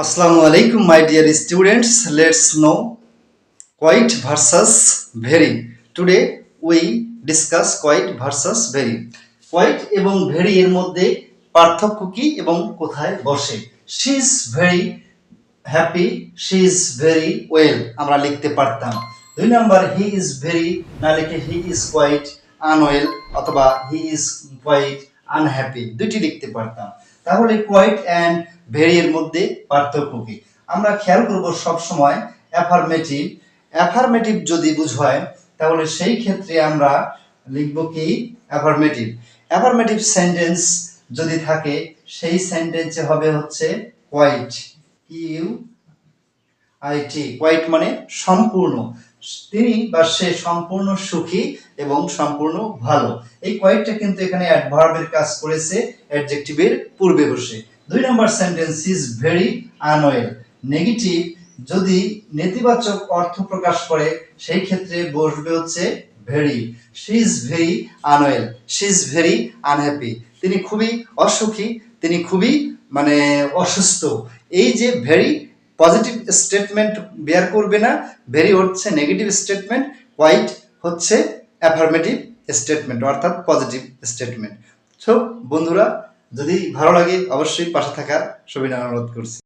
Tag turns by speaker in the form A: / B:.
A: Assalamu alaikum, my dear students. Let's know quite versus very. Today we discuss quite versus very. Quite এবং very এর মধ্যে পার্থক্য কি এবং কোথায় বসে? She is very happy, she is very well আমরা লিখতে পারতাম। 2 নাম্বার he is very না লিখে he is quite unwell অথবা he is quite unhappy দুটি লিখতে পারতাম। তাহলে quite and very এর মধ্যে পার্থক্য কি? আমরা খেয়াল করব সব সময় অ্যাফার্মেটিভ যদি বুঝায় তাহলে সেই ক্ষেত্রে আমরা লিখব কি অ্যাফার্মেটিভ সেন্টেন্স যদি থাকে সেই সেন্টেন্সে হবে হচ্ছে quite quite মানে সম্পূর্ণ, তিনি বা সে সম্পূর্ণ সুখী এবং সম্পূর্ণ ভালো। এই কোয়াইটটা কিন্তু এখানে অ্যাডভার্বের কাজ করেছে অ্যাডজেক্টিভের পূর্বে বসে। 2 নম্বর sentence is very unwell, negative যদি নেতিবাচক অর্থ প্রকাশ করে সেই ক্ষেত্রে বসবে হচ্ছে very. She is very unwell, she is very unhappy, তিনি খুবই অসুখী, তিনি খুবই অসুস্থ। এই যে ভেরি পজিটিভ স্টেটমেন্ট বেয়ার করবে না, ভেরি হচ্ছে নেগেটিভ স্টেটমেন্ট, কোয়াইট হচ্ছে অ্যাফার্মেটিভ স্টেটমেন্ট অর্থাৎ পজিটিভ স্টেটমেন্ট। সো বন্ধুরা, যদি ভালো লাগে অবশ্যই পাশে থাকার সবিনয় অনুরোধ করছি।